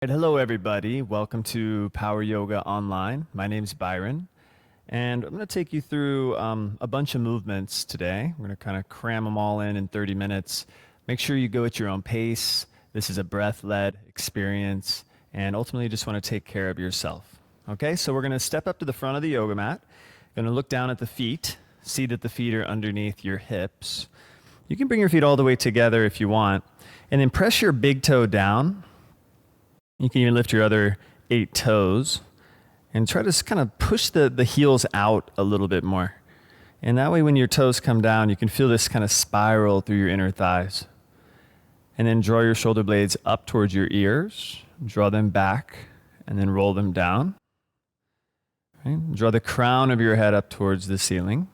Hello, everybody. Welcome to Power Yoga Online. My name's Byron, and I'm going to take you through a bunch of movements today. We're going to kind of cram them all in 30 minutes. Make sure you go at your own pace. This is a breath-led experience, and ultimately you just want to take care of yourself. Okay, so we're going to step up to the front of the yoga mat. Going to look down at the feet. See that the feet are underneath your hips. You can bring your feet all the way together if you want, and then press your big toe down. You can even lift your other 8 toes and try to kind of push the heels out a little bit more. And that way when your toes come down, you can feel this kind of spiral through your inner thighs. And then draw your shoulder blades up towards your ears, draw them back, and then roll them down. Right? Draw the crown of your head up towards the ceiling.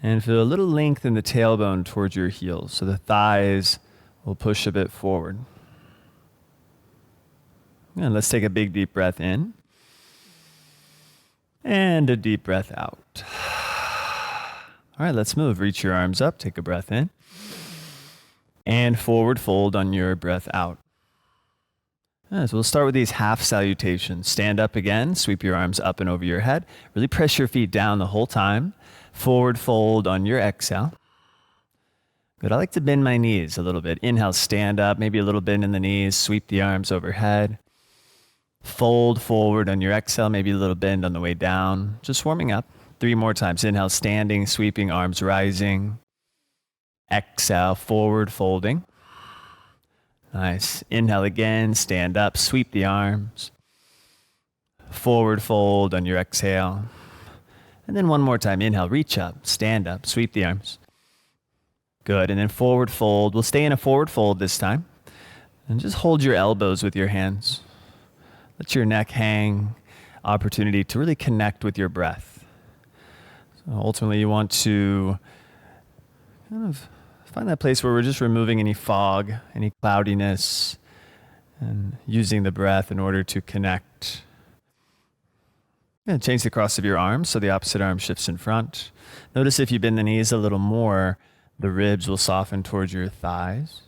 And feel a little length in the tailbone towards your heels, so the thighs will push a bit forward. And let's take a big deep breath in and a deep breath out. All right, let's move. Reach your arms up, take a breath in, and forward fold on your breath out. So we'll start with these half salutations. Stand up again, sweep your arms up and over your head. Really press your feet down the whole time. Forward fold on your exhale. Good. I like to bend my knees a little bit. Inhale, stand up, maybe a little bend in the knees, sweep the arms overhead. Fold forward on your exhale, maybe a little bend on the way down. Just warming up. 3 more times. Inhale, standing, sweeping, arms rising. Exhale, forward folding. Nice. Inhale again, stand up, sweep the arms. Forward fold on your exhale. And then one more time. Inhale, reach up, stand up, sweep the arms. Good. And then forward fold. We'll stay in a forward fold this time. And just hold your elbows with your hands. Let your neck hang, opportunity to really connect with your breath. So ultimately, you want to kind of find that place where we're just removing any fog, any cloudiness, and using the breath in order to connect. And change the cross of your arms so the opposite arm shifts in front. Notice if you bend the knees a little more, the ribs will soften towards your thighs.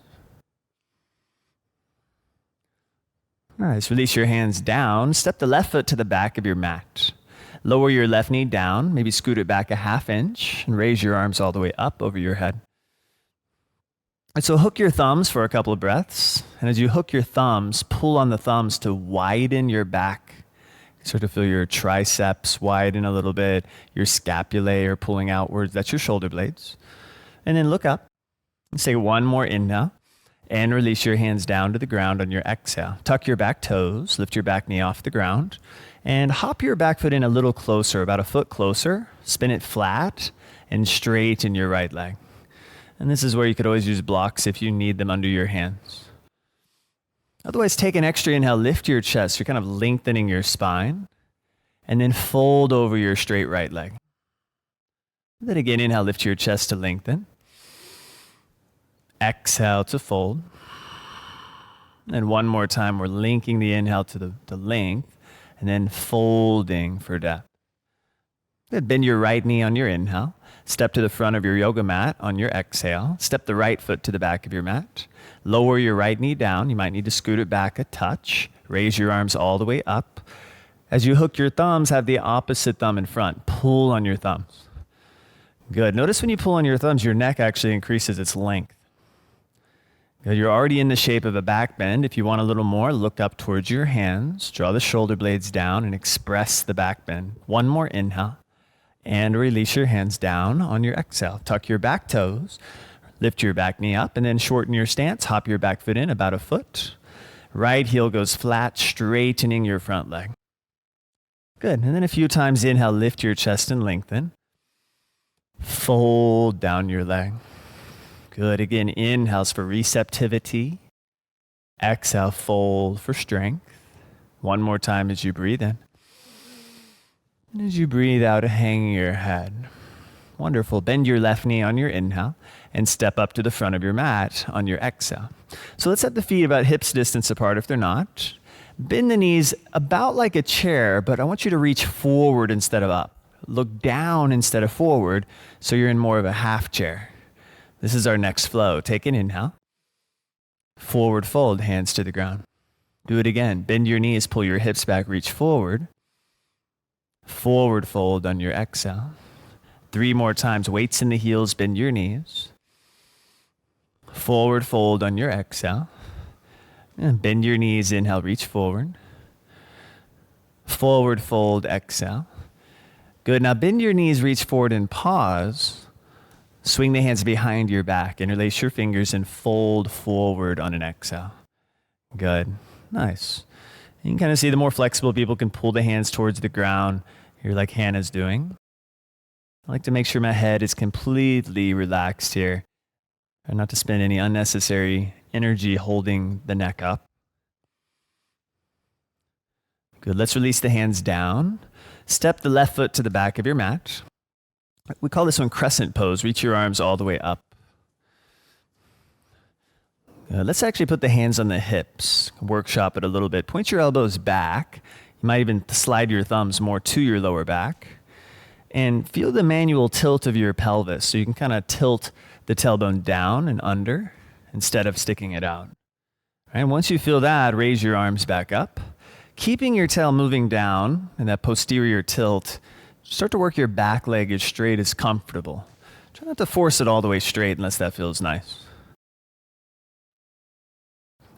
All right, so release your hands down. Step the left foot to the back of your mat. Lower your left knee down, maybe scoot it back a ½ inch, and raise your arms all the way up over your head. And so hook your thumbs for a couple of breaths. And as you hook your thumbs, pull on the thumbs to widen your back. Start to feel your triceps widen a little bit. Your scapulae are pulling outwards. That's your shoulder blades. And then look up and say one more inhale. And release your hands down to the ground on your exhale. Tuck your back toes, lift your back knee off the ground, and hop your back foot in a little closer, about a foot closer. Spin it flat and straighten your right leg. And this is where you could always use blocks if you need them under your hands. Otherwise, take an extra inhale, lift your chest. You're kind of lengthening your spine, and then fold over your straight right leg. Then again, inhale, lift your chest to lengthen. Exhale to fold. And one more time, we're linking the inhale to the length, and then folding for depth. Good. Bend your right knee on your inhale. Step to the front of your yoga mat on your exhale. Step the right foot to the back of your mat. Lower your right knee down. You might need to scoot it back a touch. Raise your arms all the way up. As you hook your thumbs, have the opposite thumb in front. Pull on your thumbs. Good. Notice when you pull on your thumbs, your neck actually increases its length. You're already in the shape of a back bend. If you want a little more, look up towards your hands. Draw the shoulder blades down and express the back bend. One more inhale. And release your hands down on your exhale. Tuck your back toes. Lift your back knee up and then shorten your stance. Hop your back foot in about a foot. Right heel goes flat, straightening your front leg. Good. And then a few times inhale, lift your chest and lengthen. Fold down your leg. Good. Again, inhales for receptivity. Exhale, fold for strength. One more time as you breathe in. And as you breathe out, hang your head. Wonderful. Bend your left knee on your inhale and step up to the front of your mat on your exhale. So let's set the feet about hips distance apart if they're not. Bend the knees about like a chair, but I want you to reach forward instead of up. Look down instead of forward, so you're in more of a half chair. This is our next flow. Take an inhale. Forward fold, hands to the ground. Do it again. Bend your knees, pull your hips back, reach forward. Forward fold on your exhale. 3 more times. Weights in the heels, bend your knees. Forward fold on your exhale. And bend your knees, inhale, reach forward. Forward fold, exhale. Good. Now bend your knees, reach forward and pause. Swing the hands behind your back. Interlace your fingers and fold forward on an exhale. Good. Nice. You can kind of see the more flexible people can pull the hands towards the ground here like Hannah's doing. I like to make sure my head is completely relaxed here and not to spend any unnecessary energy holding the neck up. Good. Let's release the hands down. Step the left foot to the back of your mat. We call this one crescent pose. Reach your arms all the way up. Let's actually put the hands on the hips. Workshop it a little bit. Point your elbows back. You might even slide your thumbs more to your lower back. And feel the manual tilt of your pelvis. So you can kind of tilt the tailbone down and under instead of sticking it out. And once you feel that, raise your arms back up. Keeping your tail moving down and that posterior tilt, start to work your back leg as straight as comfortable. Try not to force it all the way straight unless that feels nice.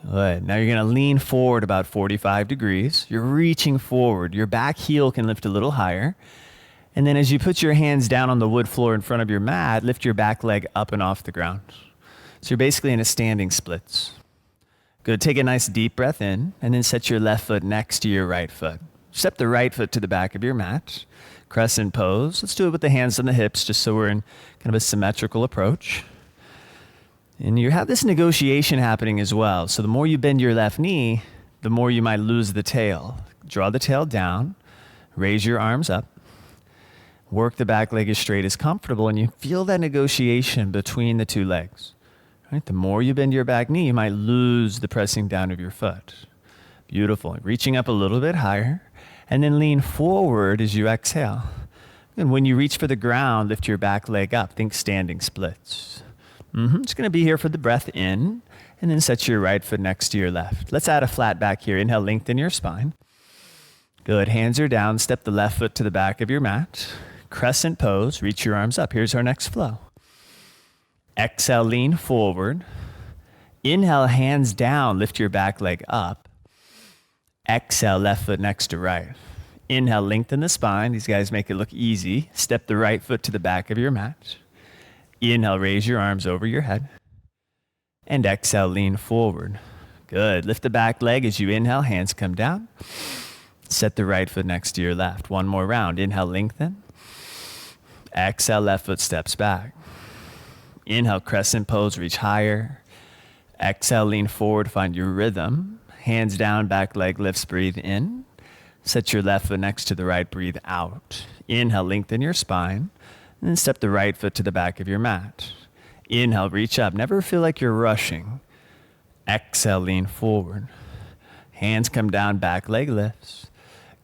Good. Now you're going to lean forward about 45 degrees. You're reaching forward. Your back heel can lift a little higher. And then as you put your hands down on the wood floor in front of your mat, lift your back leg up and off the ground. So you're basically in a standing splits. Good. Take a nice deep breath in and then set your left foot next to your right foot. Step the right foot to the back of your mat. Crescent pose. Let's do it with the hands on the hips just so we're in kind of a symmetrical approach. And you have this negotiation happening as well. So the more you bend your left knee, the more you might lose the tail. Draw the tail down, raise your arms up, work the back leg as straight as comfortable, and you feel that negotiation between the two legs. Right? The more you bend your back knee, you might lose the pressing down of your foot. Beautiful. Reaching up a little bit higher, and then lean forward as you exhale. And when you reach for the ground, lift your back leg up. Think standing splits. Just going to be here for the breath in, and then set your right foot next to your left. Let's add a flat back here. Inhale, lengthen your spine. Good. Hands are down. Step the left foot to the back of your mat. Crescent pose. Reach your arms up. Here's our next flow. Exhale, lean forward. Inhale, hands down. Lift your back leg up. Exhale, left foot next to right. Inhale, lengthen the spine. These guys make it look easy. Step the right foot to the back of your mat. Inhale, raise your arms over your head. And exhale, lean forward. Good. Lift the back leg as you inhale, hands come down. Set the right foot next to your left. One more round. Inhale, lengthen. Exhale, left foot steps back. Inhale, crescent pose, reach higher. Exhale, lean forward, find your rhythm. Hands down, back leg lifts, breathe in. Set your left foot next to the right, breathe out. Inhale, lengthen your spine. And then step the right foot to the back of your mat. Inhale, reach up. Never feel like you're rushing. Exhale, lean forward. Hands come down, back leg lifts.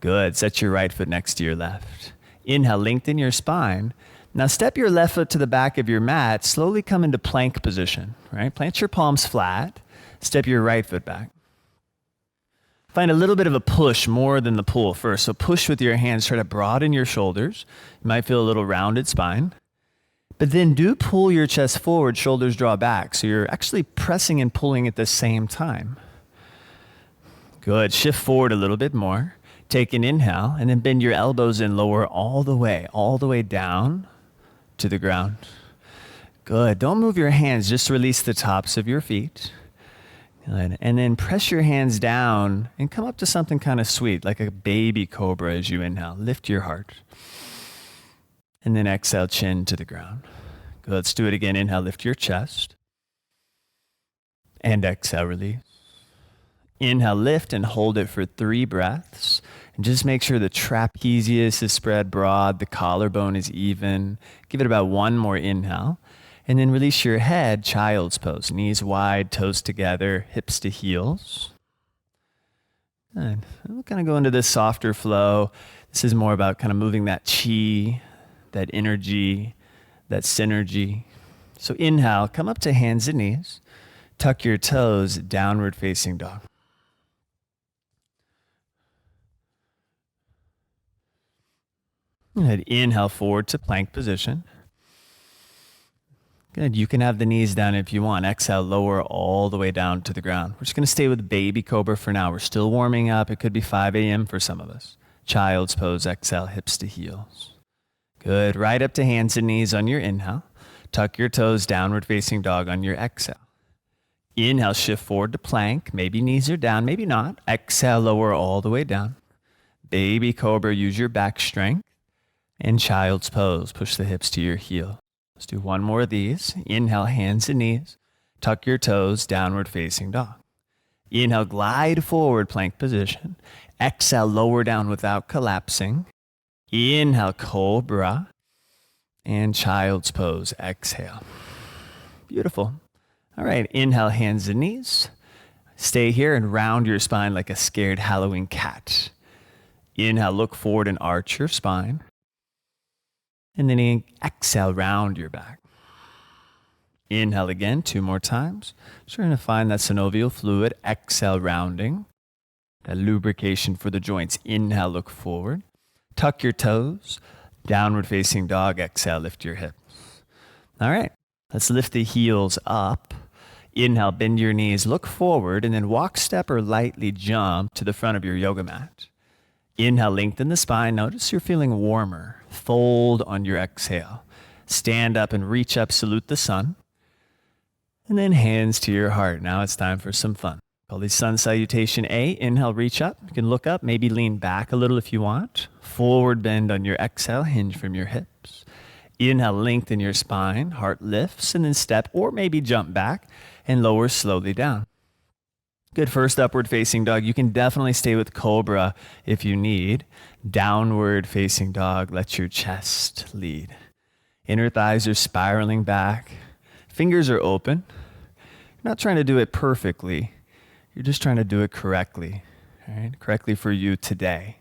Good. Set your right foot next to your left. Inhale, lengthen your spine. Now step your left foot to the back of your mat. Slowly come into plank position, right? Plant your palms flat. Step your right foot back. Find a little bit of a push more than the pull first. So push with your hands, try to broaden your shoulders. You might feel a little rounded spine. But then do pull your chest forward, shoulders draw back. So you're actually pressing and pulling at the same time. Good. Shift forward a little bit more. Take an inhale and then bend your elbows in, lower all the way down to the ground. Good. Don't move your hands, just release the tops of your feet. Good. And then press your hands down and come up to something kind of sweet, like a baby cobra as you inhale. Lift your heart. And then exhale, chin to the ground. Good. Let's do it again. Inhale, lift your chest. And exhale, release. Inhale, lift and hold it for 3 breaths. And just make sure the trapezius is spread broad, the collarbone is even. Give it about 1 more inhale. And then release your head, child's pose. Knees wide, toes together, hips to heels. Good. We'll kind of go into this softer flow. This is more about kind of moving that chi, that energy, that synergy. So inhale, come up to hands and knees. Tuck your toes, downward facing dog. Good. Inhale forward to plank position. Good. You can have the knees down if you want. Exhale, lower all the way down to the ground. We're just going to stay with baby cobra for now. We're still warming up. It could be 5 a.m. for some of us. Child's pose. Exhale, hips to heels. Good. Right up to hands and knees on your inhale. Tuck your toes, downward facing dog on your exhale. Inhale, shift forward to plank. Maybe knees are down, maybe not. Exhale, lower all the way down. Baby cobra, use your back strength. And child's pose. Push the hips to your heel. Let's do one more of these. Inhale, hands and knees. Tuck your toes, downward facing dog. Inhale, glide forward, plank position. Exhale, lower down without collapsing. Inhale, cobra. And child's pose. Exhale. Beautiful. All right, inhale, hands and knees. Stay here and round your spine like a scared Halloween cat. Inhale, look forward and arch your spine. And then exhale, round your back. Inhale again, 2 more times. Just trying to find that synovial fluid. Exhale, rounding. That lubrication for the joints. Inhale, look forward. Tuck your toes. Downward facing dog. Exhale, lift your hips. All right, let's lift the heels up. Inhale, bend your knees, look forward, and then walk, step, or lightly jump to the front of your yoga mat. Inhale, lengthen the spine. Notice you're feeling warmer. Fold on your exhale. Stand up and reach up, salute the sun. And then hands to your heart. Now it's time for some fun. Call this sun salutation A. Inhale, reach up. You can look up, maybe lean back a little if you want. Forward bend on your exhale, hinge from your hips. Inhale, lengthen your spine, heart lifts, and then step or maybe jump back and lower slowly down. Good. First, upward facing dog. You can definitely stay with cobra if you need. Downward facing dog. Let your chest lead. Inner thighs are spiraling back. Fingers are open. You're not trying to do it perfectly. You're just trying to do it correctly. Right? Correctly for you today.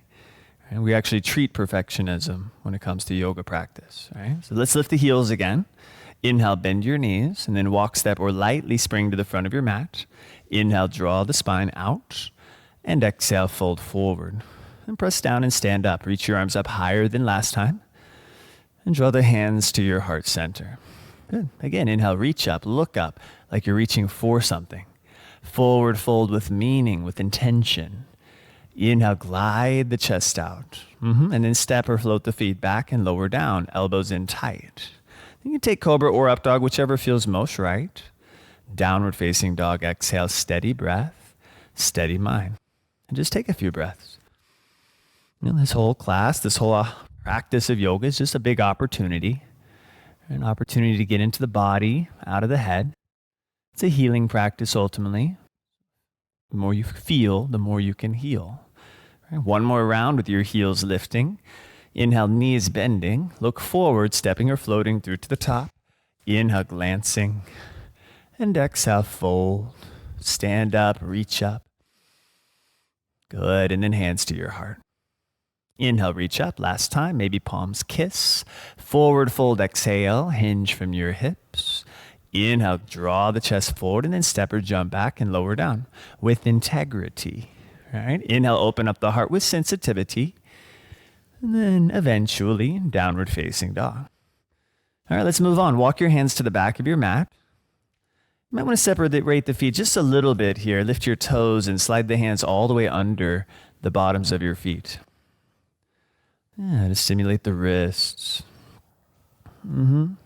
And we actually treat perfectionism when it comes to yoga practice. Right? So let's lift the heels again. Inhale, bend your knees, and then walk, step, or lightly spring to the front of your mat. Inhale, draw the spine out, and exhale, fold forward. And press down and stand up. Reach your arms up higher than last time, and draw the hands to your heart center. Good. Again, inhale, reach up, look up, like you're reaching for something. Forward fold with meaning, with intention. Inhale, glide the chest out. And then step or float the feet back and lower down, elbows in tight. You can take cobra or up dog, whichever feels most right. Downward facing dog, exhale, steady breath, steady mind. And just take a few breaths. This whole class, this whole practice of yoga is just a big opportunity. An opportunity to get into the body, out of the head. It's a healing practice ultimately. The more you feel, the more you can heal. Right? One more round with your heels lifting. Inhale, knees bending. Look forward, stepping or floating through to the top. Inhale, glancing. And exhale, fold. Stand up, reach up. Good. And then hands to your heart. Inhale, reach up. Last time, maybe palms kiss. Forward fold, exhale. Hinge from your hips. Inhale, draw the chest forward, and then step or jump back and lower down with integrity. Right? Inhale, open up the heart with sensitivity. And then eventually, downward facing dog. All right, let's move on. Walk your hands to the back of your mat. You might want to separate the feet just a little bit here. Lift your toes and slide the hands all the way under the bottoms of your feet. Yeah, to stimulate the wrists. And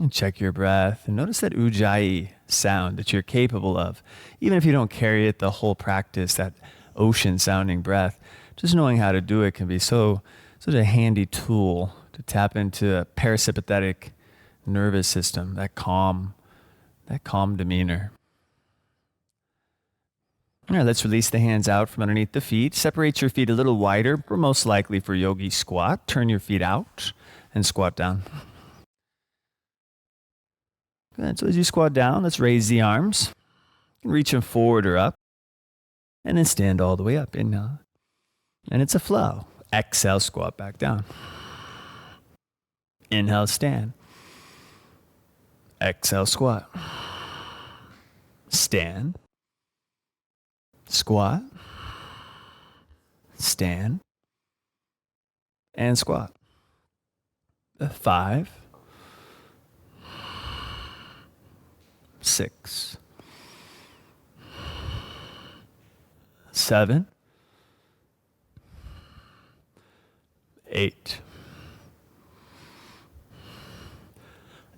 check your breath. And notice that ujjayi sound that you're capable of. Even if you don't carry it the whole practice, that ocean sounding breath, just knowing how to do it can be such a handy tool to tap into a parasympathetic nervous system, that calm demeanor. All right, let's release the hands out from underneath the feet. Separate your feet a little wider. We're most likely for yogi squat. Turn your feet out and squat down. Good. So as you squat down, let's raise the arms. You can reach them forward or up. And then stand all the way up. Inhale. And it's a flow. Exhale, squat back down. Inhale, stand. Exhale, squat. Stand. Squat. stand, and squat. 5, 6, 7, 8,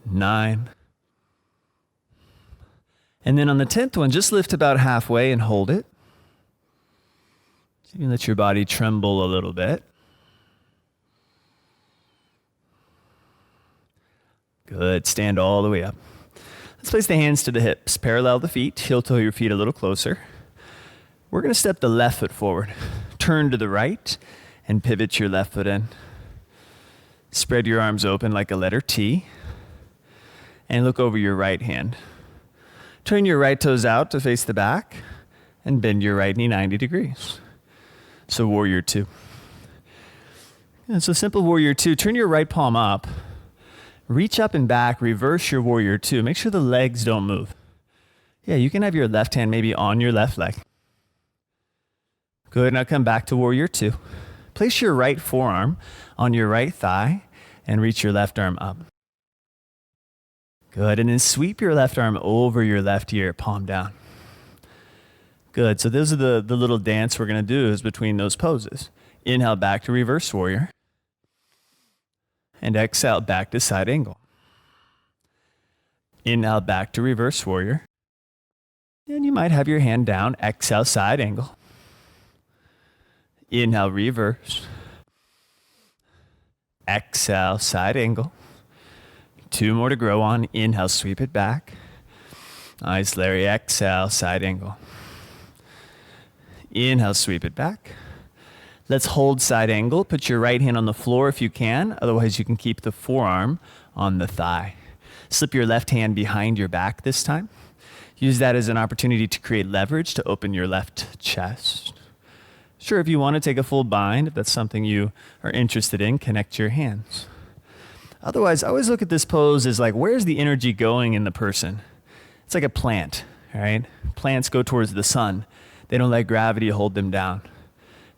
9. And then on the 10th one, just lift about halfway and hold it. So you can let your body tremble a little bit. Good. Stand all the way up. Let's place the hands to the hips. Parallel the feet. Heel toe your feet a little closer. We're going to step the left foot forward. Turn to the right and pivot your left foot in. Spread your arms open like a letter T. And look over your right hand. Turn your right toes out to face the back and bend your right knee 90 degrees. So warrior 2. And so simple warrior 2. Turn your right palm up. Reach up and back, reverse your warrior 2. Make sure the legs don't move. Yeah, you can have your left hand maybe on your left leg. Good, now come back to warrior 2. Place your right forearm on your right thigh and reach your left arm up. Good, and then sweep your left arm over your left ear, palm down. Good, so those are the little dance we're gonna do is between those poses. Inhale back to reverse warrior. And exhale back to side angle. Inhale back to reverse warrior. And you might have your hand down, exhale side angle. Inhale reverse. Exhale side angle. 2 more to grow on. Inhale, sweep it back. Nice, Larry. Exhale, side angle. Inhale, sweep it back. Let's hold side angle. Put your right hand on the floor if you can. Otherwise, you can keep the forearm on the thigh. Slip your left hand behind your back this time. Use that as an opportunity to create leverage to open your left chest. Sure, if you want to take a full bind, if that's something you are interested in, connect your hands. Otherwise, I always look at this pose as like, where's the energy going in the person? It's like a plant, right? Plants go towards the sun. They don't let gravity hold them down.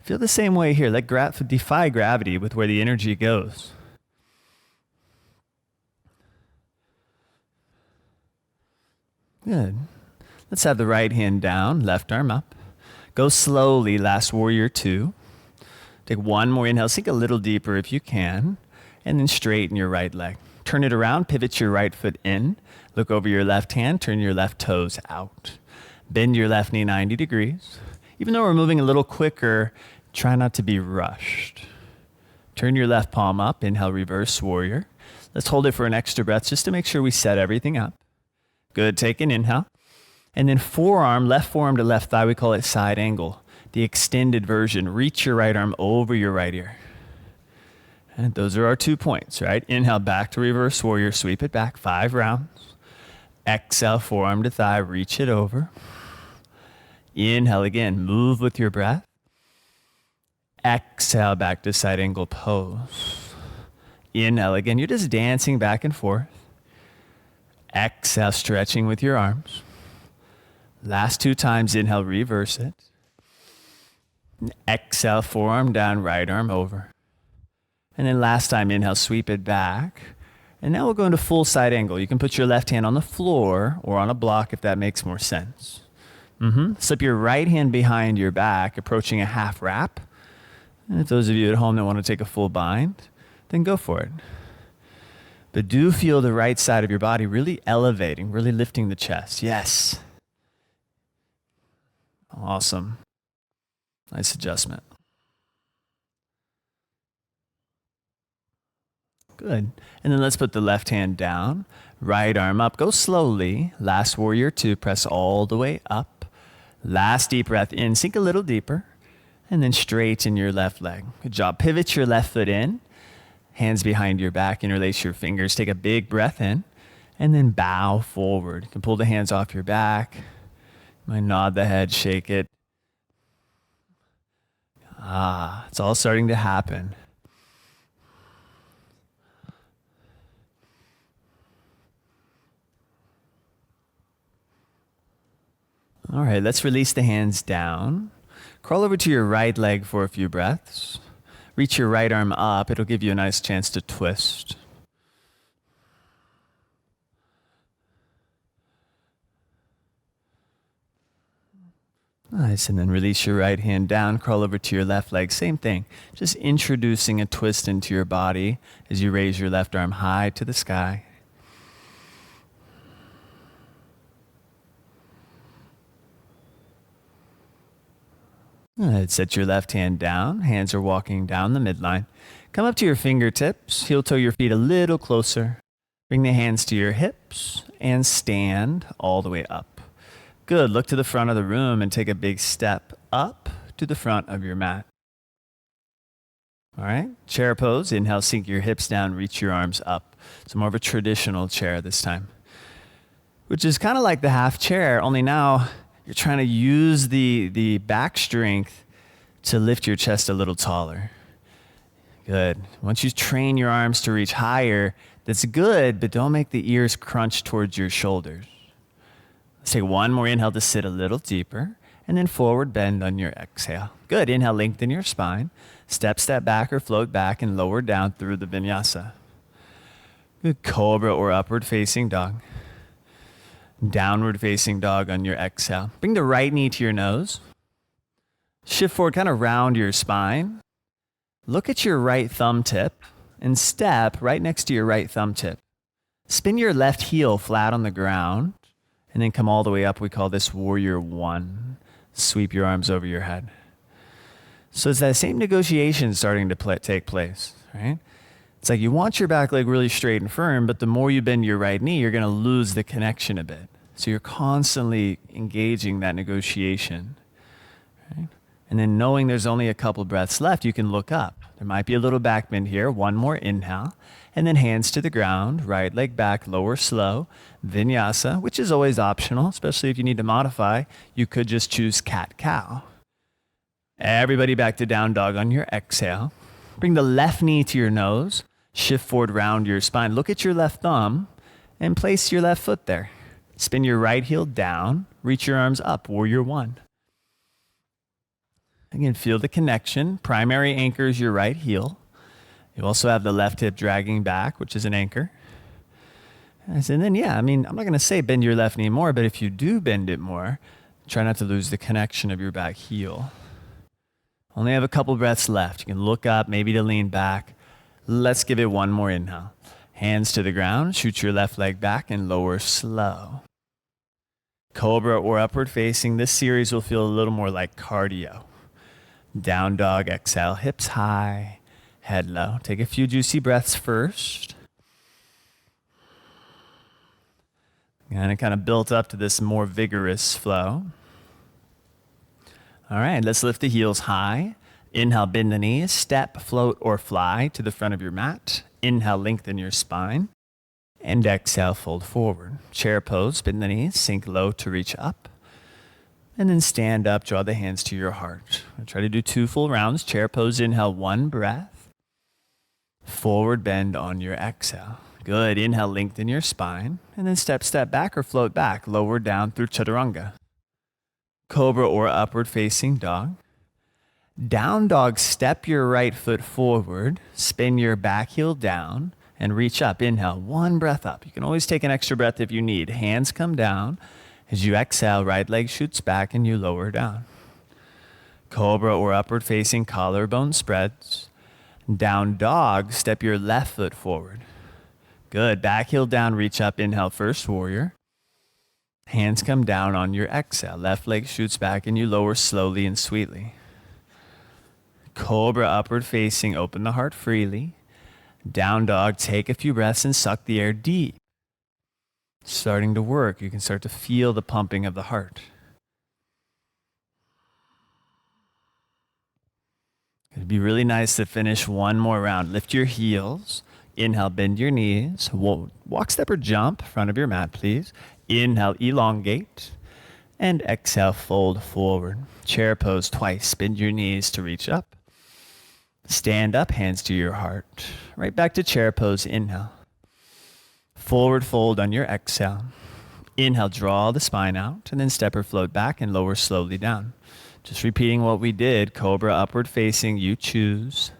Feel the same way here. Defy gravity with where the energy goes. Good. Let's have the right hand down, left arm up. Go slowly, last warrior 2. Take one more inhale, sink a little deeper if you can, and then straighten your right leg. Turn it around, pivot your right foot in, look over your left hand, turn your left toes out. Bend your left knee 90 degrees. Even though we're moving a little quicker, try not to be rushed. Turn your left palm up, inhale, reverse warrior. Let's hold it for an extra breath just to make sure we set everything up. Good, take an inhale. And then forearm, left forearm to left thigh, we call it side angle. The extended version, reach your right arm over your right ear. And those are our 2 points, right? Inhale, back to reverse warrior, sweep it back, 5 rounds. Exhale, forearm to thigh, reach it over. Inhale again, move with your breath. Exhale, back to side angle pose. Inhale again, you're just dancing back and forth. Exhale, stretching with your arms. Last 2 times, inhale, reverse it. Exhale, forearm down, right arm over. And then last time, inhale, sweep it back. And now we'll go into full side angle. You can put your left hand on the floor or on a block if that makes more sense. Slip your right hand behind your back, approaching a half wrap. And if those of you at home that want to take a full bind, then go for it. But do feel the right side of your body really elevating, really lifting the chest. Yes. Awesome. Nice adjustment. Good. And then let's put the left hand down, right arm up. Go slowly. Last warrior 2, press all the way up. Last deep breath in, sink a little deeper, and then straighten your left leg. Good job. Pivot your left foot in, hands behind your back, interlace your fingers. Take a big breath in, and then bow forward. You can pull the hands off your back. You might nod the head, shake it. It's all starting to happen. All right, let's release the hands down. Crawl over to your right leg for a few breaths. Reach your right arm up. It'll give you a nice chance to twist. Nice, and then release your right hand down, crawl over to your left leg. Same thing, just introducing a twist into your body as you raise your left arm high to the sky. Good. Set your left hand down, hands are walking down the midline. Come up to your fingertips, heel toe your feet a little closer. Bring the hands to your hips and stand all the way up. Good. Look to the front of the room and take a big step up to the front of your mat. All right. Chair pose. Inhale, sink your hips down, reach your arms up. So more of a traditional chair this time, which is kind of like the half chair, only now you're trying to use the back strength to lift your chest a little taller. Good. Once you train your arms to reach higher, that's good, but don't make the ears crunch towards your shoulders. Let's take one more inhale to sit a little deeper, and then forward bend on your exhale. Good. Inhale, lengthen your spine. Step back or float back and lower down through the vinyasa. Good. Cobra or upward facing dog. Downward facing dog on your exhale. Bring the right knee to your nose. Shift forward, kind of round your spine. Look at your right thumb tip and step right next to your right thumb tip. Spin your left heel flat on the ground. And then come all the way up. We call this warrior one. Sweep your arms over your head. So it's that same negotiation starting to take place, right? It's like you want your back leg really straight and firm, but the more you bend your right knee, you're going to lose the connection a bit. So you're constantly engaging that negotiation, right? And then knowing there's only a couple breaths left, you can look up. There might be a little back bend here. One more inhale. And then hands to the ground, right leg back, lower slow, vinyasa, which is always optional, especially if you need to modify. You could just choose cat-cow. Everybody back to down dog on your exhale. Bring the left knee to your nose, shift forward, round your spine. Look at your left thumb and place your left foot there. Spin your right heel down, reach your arms up, warrior one. Again, feel the connection. Primary anchor is your right heel. You also have the left hip dragging back, which is an anchor. And then, I'm not going to say bend your left knee more, but if you do bend it more, try not to lose the connection of your back heel. Only have a couple breaths left. You can look up, maybe to lean back. Let's give it one more inhale. Hands to the ground, shoot your left leg back and lower slow. Cobra or upward facing. This series will feel a little more like cardio. Down dog, exhale, hips high, head low. Take a few juicy breaths first. And it kind of built up to this more vigorous flow. All right, let's lift the heels high. Inhale, bend the knees, step, float, or fly to the front of your mat. Inhale, lengthen your spine. And exhale, fold forward. Chair pose, bend the knees, sink low to reach up. And then stand up, draw the hands to your heart. I'll try to do 2 full rounds. Chair pose, inhale, 1 breath. Forward bend on your exhale. Good. Inhale, lengthen your spine. And then step back or float back, lower down through chaturanga. Cobra or upward facing dog. Down dog, step your right foot forward, spin your back heel down, and reach up. Inhale, 1 breath up. You can always take an extra breath if you need. Hands come down. As you exhale, right leg shoots back and you lower down. Cobra or upward facing, collarbone spreads. Down dog, step your left foot forward. Good. Back heel down, reach up. Inhale, first warrior. Hands come down on your exhale. Left leg shoots back and you lower slowly and sweetly. Cobra, upward facing, open the heart freely. Down dog, take a few breaths and suck the air deep. Starting to work. You can start to feel the pumping of the heart. It'd be really nice to finish one more round. Lift your heels. Inhale, bend your knees. Walk, step, or jump. Front of your mat, please. Inhale, elongate. And exhale, fold forward. Chair pose twice. Bend your knees to reach up. Stand up, hands to your heart. Right back to chair pose. Inhale. Forward fold on your exhale. Inhale, draw the spine out. And then step or float back and lower slowly down. Just repeating what we did. Cobra, upward facing, you choose.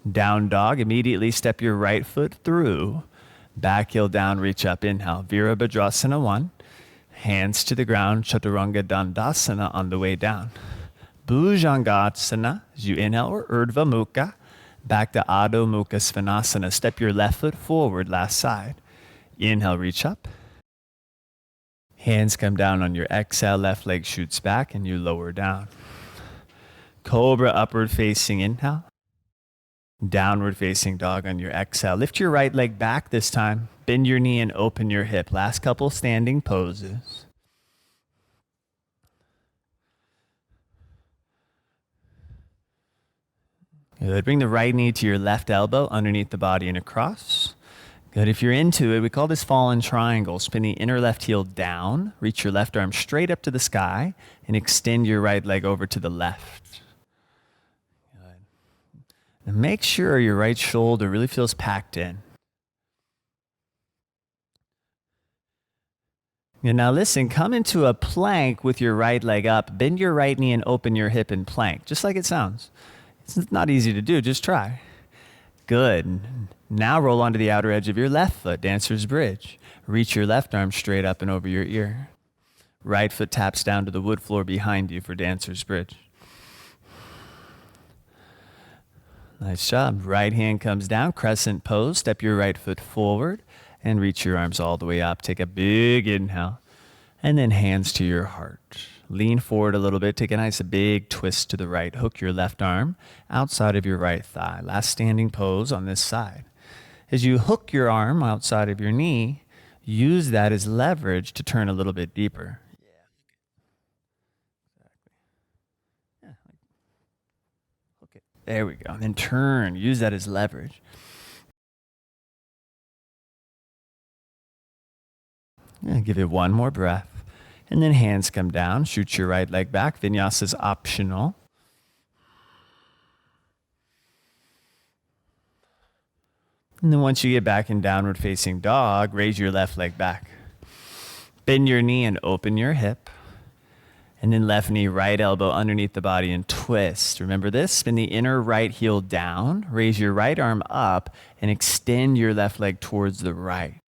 Down dog, immediately step your right foot through. Back heel down, reach up, inhale. Virabhadrasana 1. Hands to the ground, Chaturanga Dandasana on the way down. Bhujangasana, as you inhale, or Urdhva Mukha. Back to Adho Mukha Svanasana. Step your left foot forward, last side. Inhale, reach up. Hands come down on your exhale, left leg shoots back and you lower down. Cobra, upward facing, inhale. Downward facing dog on your exhale. Lift your right leg back this time. Bend your knee and open your hip. Last couple standing poses. Good. Bring the right knee to your left elbow underneath the body and across. Good. If you're into it, we call this fallen triangle. Spin the inner left heel down. Reach your left arm straight up to the sky and extend your right leg over to the left. Good. And make sure your right shoulder really feels packed in. And now listen, come into a plank with your right leg up. Bend your right knee and open your hip in plank, just like it sounds. It's not easy to do, just try. Good. Now roll onto the outer edge of your left foot, dancer's bridge. Reach your left arm straight up and over your ear. Right foot taps down to the wood floor behind you for dancer's bridge. Nice job. Right hand comes down, crescent pose. Step your right foot forward and reach your arms all the way up. Take a big inhale and then hands to your heart. Lean forward a little bit. Take a nice big twist to the right. Hook your left arm outside of your right thigh. Last standing pose on this side. As you hook your arm outside of your knee, use that as leverage to turn a little bit deeper. Yeah, hook it. There we go. And then turn. Use that as leverage. Yeah, give it one more breath. And then hands come down. Shoot your right leg back. Vinyasa is optional. And then once you get back in downward facing dog, raise your left leg back. Bend your knee and open your hip. And then left knee, right elbow underneath the body and twist. Remember this? Spin the inner right heel down. Raise your right arm up and extend your left leg towards the right.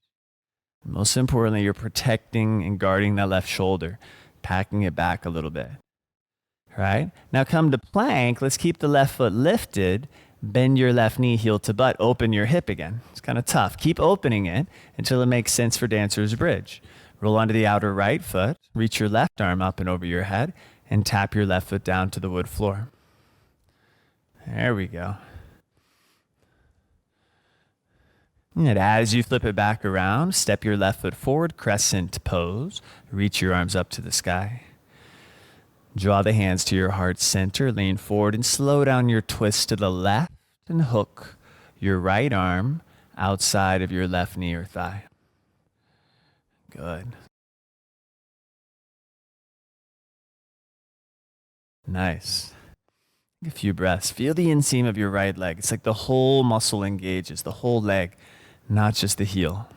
Most importantly, you're protecting and guarding that left shoulder, packing it back a little bit. Right? Now come to plank. Let's keep the left foot lifted. Bend your left knee, heel to butt. Open your hip again. It's kind of tough. Keep opening it until it makes sense for dancer's bridge. Roll onto the outer right foot. Reach your left arm up and over your head and tap your left foot down to the wood floor. There we go. And as you flip it back around, step your left foot forward, crescent pose. Reach your arms up to the sky. Draw the hands to your heart center, lean forward and slow down your twist to the left and hook your right arm outside of your left knee or thigh. Good. Nice. A few breaths. Feel the inseam of your right leg. It's like the whole muscle engages, the whole leg, not just the heel.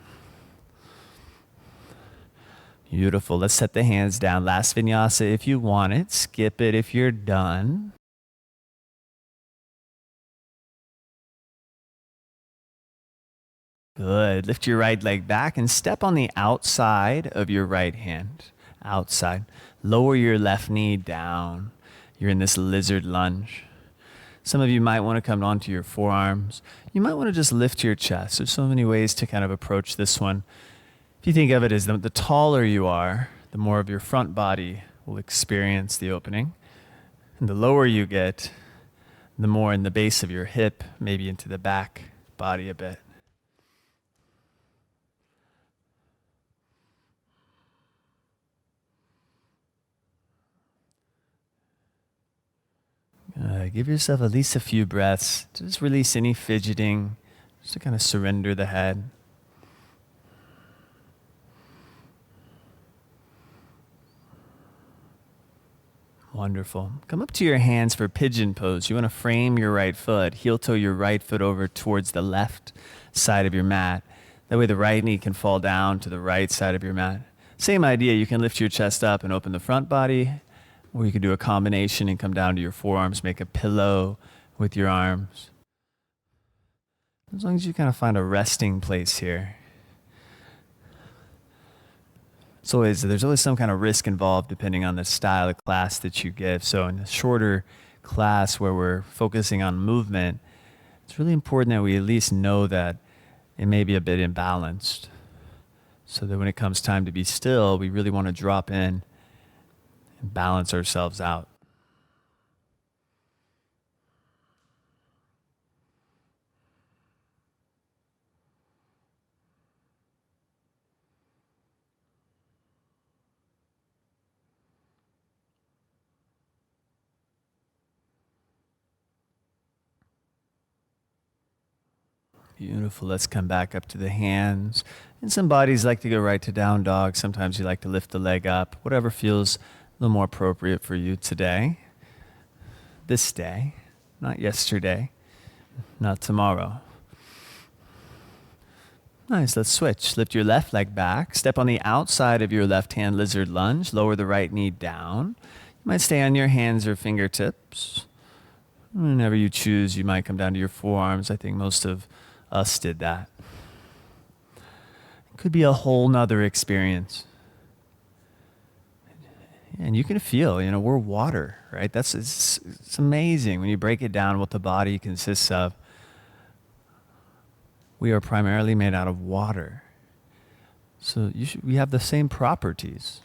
Beautiful. Let's set the hands down. Last vinyasa if you want it. Skip it if you're done. Good. Lift your right leg back and step on the outside of your right hand. Outside. Lower your left knee down. You're in this lizard lunge. Some of you might want to come onto your forearms. You might want to just lift your chest. There's so many ways to kind of approach this one. If you think of it as the taller you are, the more of your front body will experience the opening. And the lower you get, the more in the base of your hip, maybe into the back body a bit. Give yourself at least a few breaths. Just release any fidgeting, just to kind of surrender the head. Wonderful. Come up to your hands for pigeon pose. You want to frame your right foot, heel toe your right foot over towards the left side of your mat. That way the right knee can fall down to the right side of your mat. Same idea, you can lift your chest up and open the front body, Or you could do a combination and come down to your forearms, make a pillow with your arms. As long as you kind of find a resting place here. There's always some kind of risk involved depending on the style of class that you give. So in a shorter class where we're focusing on movement, it's really important that we at least know that it may be a bit imbalanced. So that when it comes time to be still, we really want to drop in and balance ourselves out. Beautiful. Let's come back up to the hands. And some bodies like to go right to down dog. Sometimes you like to lift the leg up. Whatever feels a little more appropriate for you today. This day. Not yesterday. Not tomorrow. Nice. Let's switch. Lift your left leg back. Step on the outside of your left hand lizard lunge. Lower the right knee down. You might stay on your hands or fingertips. Whenever you choose, you might come down to your forearms. I think most of us did that. It could be a whole nother experience. And you can feel, we're water, right? It's amazing when you break it down what the body consists of. We are primarily made out of water. So we have the same properties.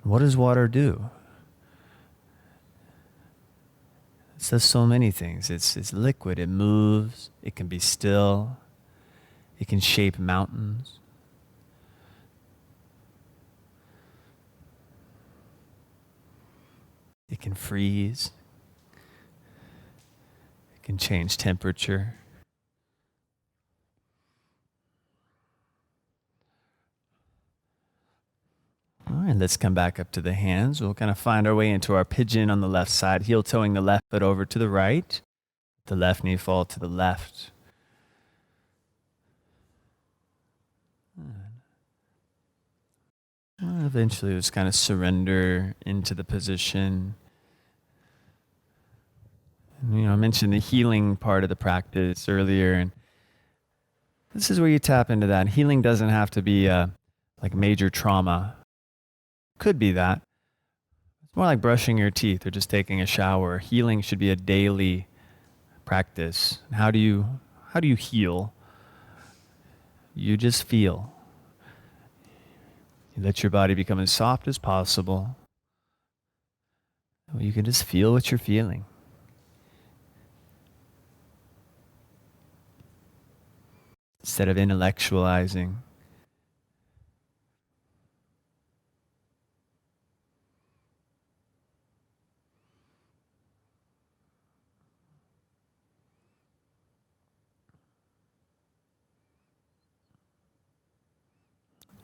What does water do? It says so many things. It's liquid. It moves. It can be still. It can shape mountains. It can freeze. It can change temperature. All right, let's come back up to the hands. We'll kind of find our way into our pigeon on the left side, heel toeing the left foot over to the right. The left knee fall to the left. Eventually, just kind of surrender into the position. I mentioned the healing part of the practice earlier, and this is where you tap into that. Healing doesn't have to be like major trauma. Could be that. It's more like brushing your teeth or just taking a shower. Healing should be a daily practice. How do you heal? You just feel. You let your body become as soft as possible. You can just feel what you're feeling. Instead of intellectualizing.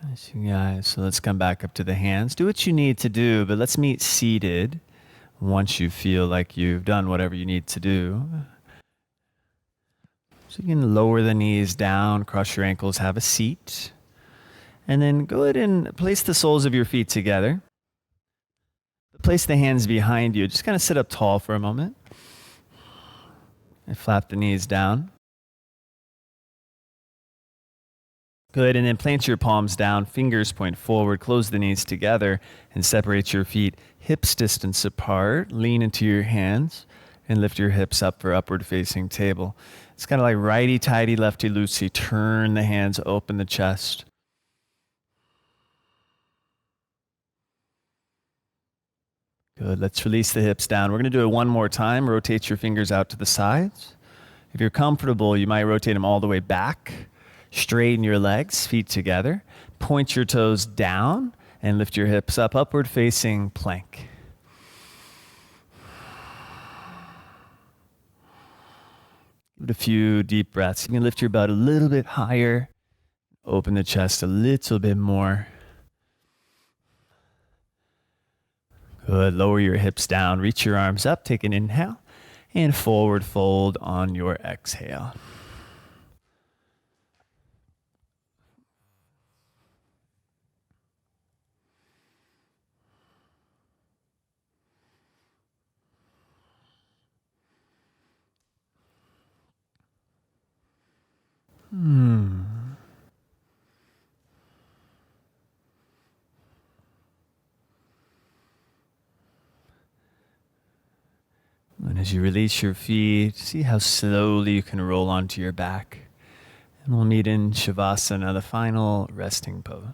Nice, you guys. So let's come back up to the hands. Do what you need to do, but let's meet seated once you feel like you've done whatever you need to do. So you can lower the knees down, cross your ankles, have a seat. And then go ahead and place the soles of your feet together. Place the hands behind you. Just kind of sit up tall for a moment. And flap the knees down. Good, and then plant your palms down, fingers point forward, close the knees together, and separate your feet hips distance apart. Lean into your hands and lift your hips up for upward facing table. It's kind of like righty-tighty, lefty-loosey. Turn the hands, open the chest. Good, let's release the hips down. We're going to do it one more time. Rotate your fingers out to the sides. If you're comfortable, you might rotate them all the way back. Straighten your legs, feet together. Point your toes down and lift your hips up, upward facing plank. Give it a few deep breaths. You can lift your butt a little bit higher. Open the chest a little bit more. Good. Lower your hips down. Reach your arms up. Take an inhale. And forward fold on your exhale. Hmm. And as you release your feet, see how slowly you can roll onto your back. And we'll meet in Shavasana, the final resting pose.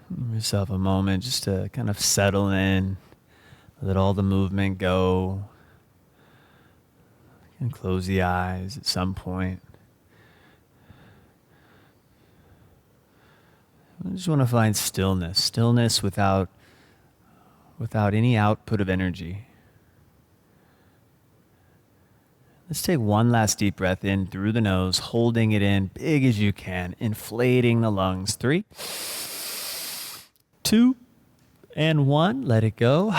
Give yourself a moment just to kind of settle in, let all the movement go, and close the eyes at some point. I just want to find stillness without any output of energy. Let's take one last deep breath in through the nose, holding it in big as you can, inflating the lungs. 3, 2, and 1. Let it go.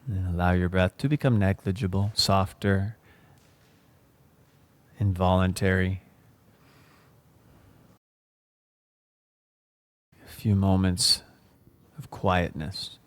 And then allow your breath to become negligible, softer, involuntary. A few moments of quietness.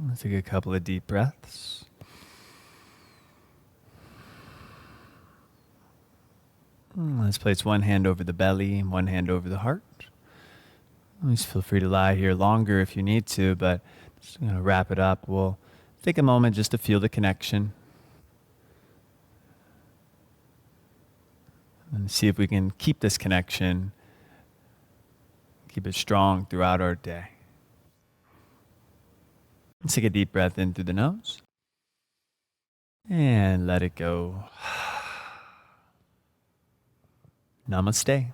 Let's take a couple of deep breaths. Let's place one hand over the belly and one hand over the heart. Always feel free to lie here longer if you need to, but just going to wrap it up. We'll take a moment just to feel the connection and see if we can keep this connection, keep it strong throughout our day. Let's take a deep breath in through the nose and let it go. Namaste.